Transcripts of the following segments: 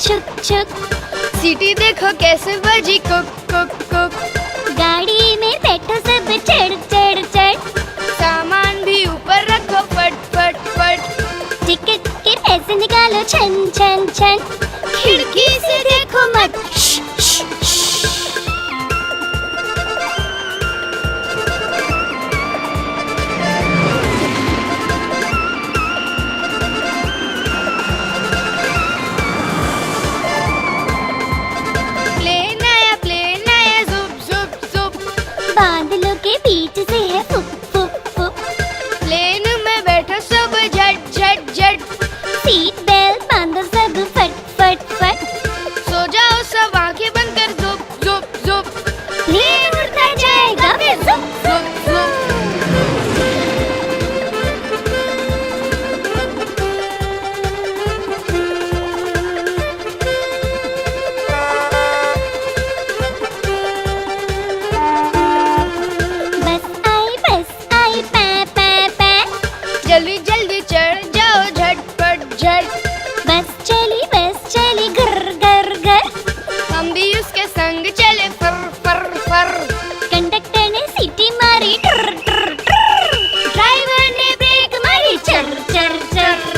छुक छुक। सीटी देखो कैसे बजी कुक कुक कुक। गाड़ी में बैठो सब चढ़ चढ़ चढ़। सामान भी ऊपर रखो फट फट फट। टिकट के पैसे निकालो छन छन छन। खिड़की से देखो मत। बादलों के बीच से है फुक फुक फुक। प्लेन में बैठो सब झट झट झट। सीट बेल्ट बांधो सब फट फट फट। सो जाओ सब आंखें बंद कर जुप जुप जुप। प्लेन उड़ता जाएगा फिर जुप जुप जुप। जल्दी जल्दी चढ़ जाओ झटपट झट। बस चली घर घर घर। हम भी उसके संग चले फर फर फर। कंडक्टर ने सीटी मारी ट्र ट्र ट्र। ड्राइवर ने ब्रेक मारी चर चर चर।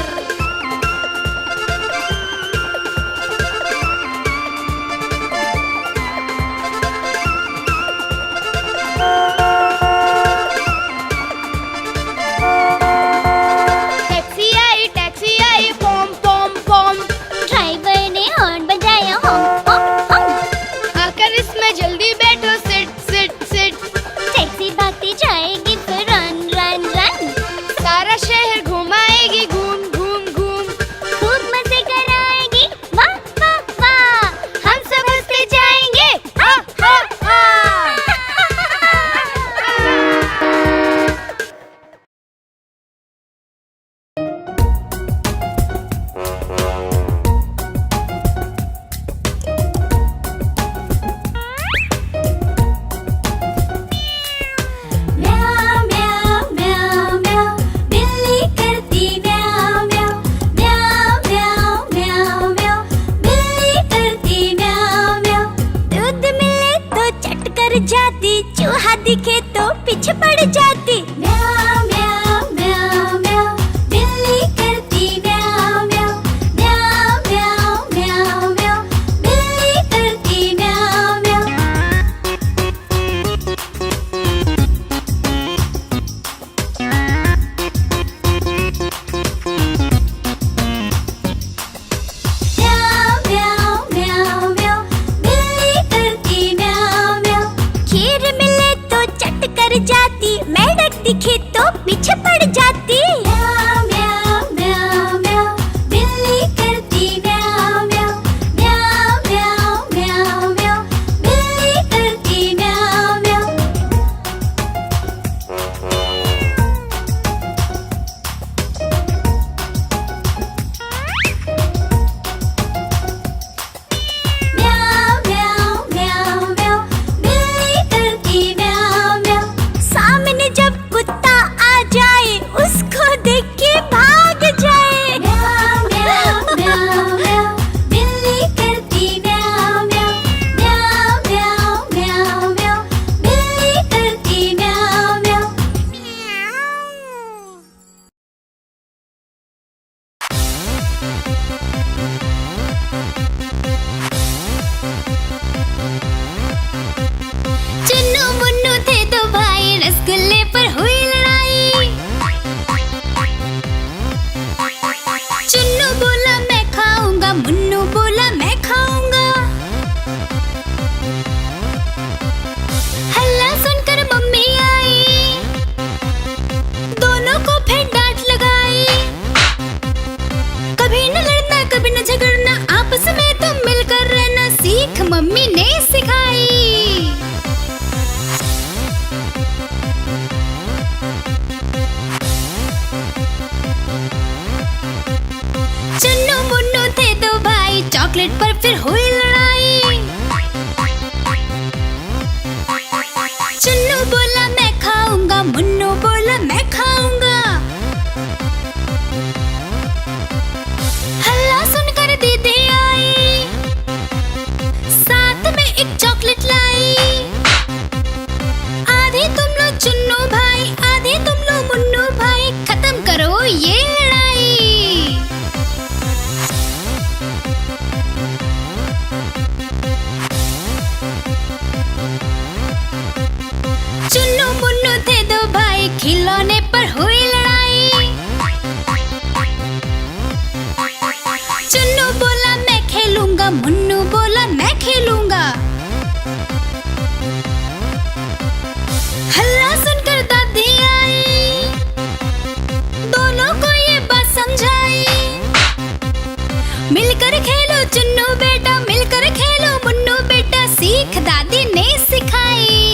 टैक्सी आई पॉम पॉम पॉम। ड्राइवर ने हॉर्न बजाया हॉम हॉम हॉम। आकर इसमें जल्दी बैठो सिट सिट सिट। टैक्सी भागती जाएगी फिर रन रन रन। सारा शहर घुमाएगी घूम घूम घूम। खूब मजे कराएगी वाह वाह वाह। हम सब हंसते जाएंगे हा हा हा। म्याऊ म्याऊ म्याऊ म्याऊ। बिल्ली करती म्याऊ म्याऊ। म्याऊ म्याऊ म्याऊ म्याऊ। बिल्ली करती म्याऊ म्याऊ। दूध मिले तो चट कर जाती। चूहा दिखे तो पीछे पड़ जाती। म्याऊ म्याऊ म्याऊ म्याऊ। बिल्ली करती म्याऊ म्याऊ। म्याऊ म्याऊ म्याऊ म्याऊ। बिल्ली करती म्याऊ म्याऊ। म्याऊ म्याऊ म्याऊ म्याऊ। बिल्ली करती म्याऊ म्याऊ। खीर मिले तो चट कर जाती। मेंढक दिखे तो पीछे पड़ जाती। म्याऊ म्याऊ म्याऊ म्याऊ। बिल्ली करती म्याऊ म्याऊ। म्याऊ म्याऊ म्याऊ म्याऊ। बिल्ली करती म्याऊ म्याऊ। म्याऊ म्याऊ म्याऊ म्याऊ। बिल्ली करती म्याऊ म्याऊ। सामने जब कुत्ता आ जाए उसको देख के भाग जाए। म्याऊ म्याऊ म्याऊ म्याऊ। बिल्ली करती म्याऊ म्याऊ। म्याऊ म्याऊ म्याऊ म्याऊ। बिल्ली करती म्याऊ म्याऊ। चुन्नू मुन्नू थे दो भाई। रसगुल्ले पर हुई लड़ाई। चुन्नू बोला मैं खाऊंगा। मुन्नू बोला मैं खाऊंगा। हल्ला सुनकर मम्मी आई। दोनों को फिर डांट लगाई। कभी न लड़ना कभी न झगड़ना। आपस में तुम मिलकर रहना सीख मम्मी ने सिखाई। चुन्नू मुन्नू थे दो भाई। चॉकलेट पर फिर हुई लड़ाई। चुन्नू बोला मैं खाऊंगा। मुन्नू बोला मैं खाऊंगा। हल्ला सुनकर दीदी आई। खिलौने पर हुई लड़ाई। चुन्नू बोला मैं खेलूंगा, मुन्नू बोला मैं खेलूंगा। हल्ला सुनकर दादी आई, दोनों को ये बात समझाई। मिलकर खेलो चुन्नू बेटा, मिलकर खेलो मुन्नू बेटा, सीख दादी ने सिखाई।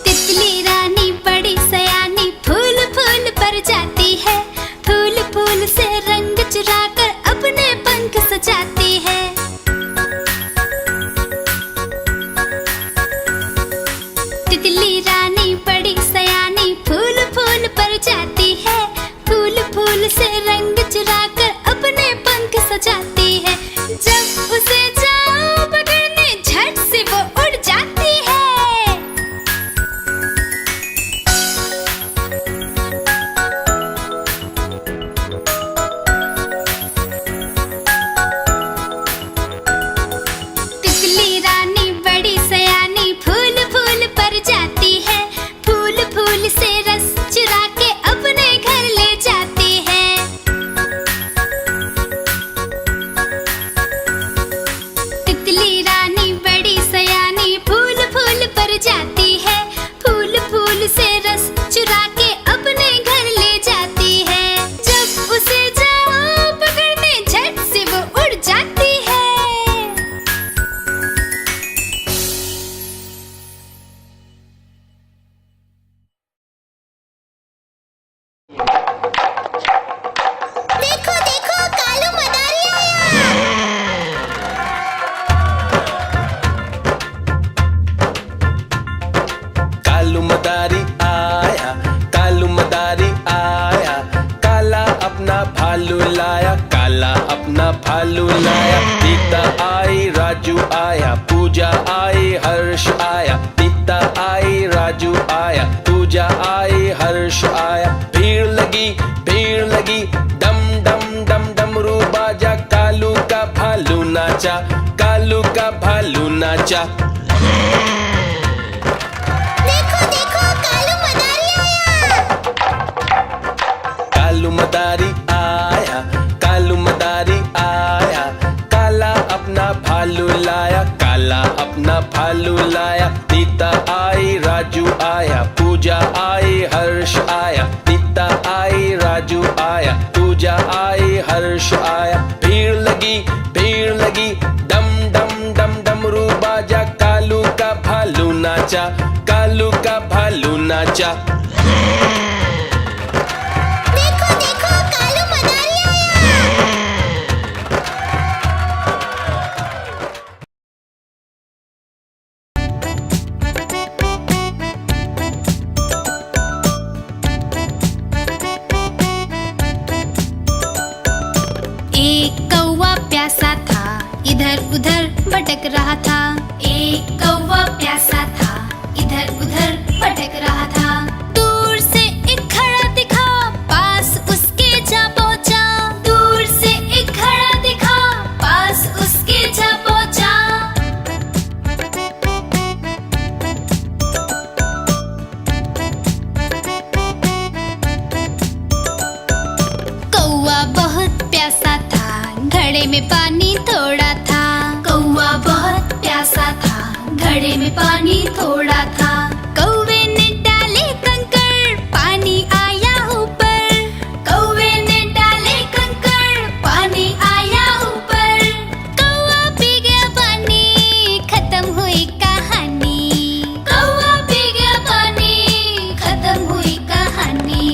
तितली रानी बड़ी सयानी, फूल फूल पर जाती है। फूल फूल से रंग चुराकर अपने पंख सजाती है। तितली रानी बड़ी सयानी, फूल फूल पर जाती है। फूल फूल से रंग चुराकर अपने पंख सजाती है। जब उसे जाओ पकड़ने, झट से वो उड़ जाती है। तितली रानी बड़ी सयानी, फूल फूल पर जाती है। फूल फूल से रस चुरा के अपने घर ले जाती है। तितली रानी बड़ी सयानी, फूल फूल पर जाती है। फूल फूल से रस चुरा के अपने घर ले जाती है। जब उसे जाओ पकड़ने, झट से वो उड़ जाती है। देखो देखो, कालू मदारी आया। कालू मदारी आया, कालू मदारी आया। काला अपना भालू लाया, काला अपना भालू लाया। सीता आई, राजू आया, पूजा आई, हर्ष आया। सीता आई, राजू आया, पूजा आई, हर्ष आया। भीड़ लगी, डम डम डम डमरू बाजा। कालू का भालू नाचा, कालू का भालू नाचा। देखो देखो, कालू मदारी आया। कालू मदारी आया, कालू मदारी आया। काला अपना भालू लाया, काला अपना भालू लाया। सीता आई, राजू आया, पूजा आई, हर्ष आया। सीता आई, राजू आया, पूजा आई, हर्ष आया। भीड़ लगी, डम डम डम डमरू बाजा। कालू का भालू नाचा, कालू का भालू नाचा। देखो देखो, कालू मदारी आया। एक कौवा प्यासा था, इधर उधर भटक रहा था। एक कौवा प्यासा था, इधर उधर भटक रहा था। दूर से एक घड़ा दिखा, पास उसके जा पहुंचा। दूर से एक घड़ा दिखा, पास उसके जा पहुंचा। कौवा बहुत प्यासा था, घड़े में पानी थोड़ा था। कौवा बहुत प्यासा था, घड़े में पानी थोड़ा था। कौवे ने डाले कंकड़, पानी आया ऊपर। कौवे ने डाले कंकड़, पानी आया ऊपर। कौवा पी गया पानी, खत्म हुई कहानी। कौवा पी गया पानी, खत्म हुई कहानी।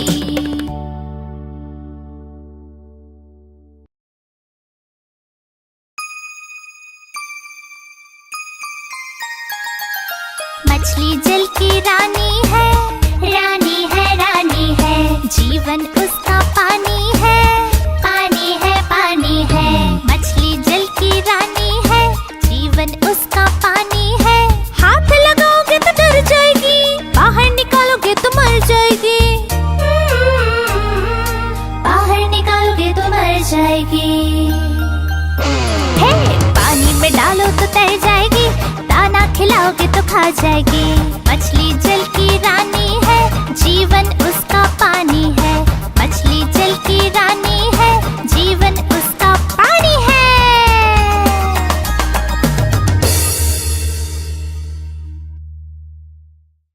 मछली जल की रानी है, रानी है, रानी है। जीवन उसका पानी है, पानी है, पानी है। मछली जल की रानी है, जीवन उसका पानी है। हाथ लगाओगे तो डर जाएगी, बाहर निकालोगे तो मर जाएगी। जाएगी। हे पानी में डालो तो तैर जाएगी, दाना खिलाओगे तो खा जाएगी।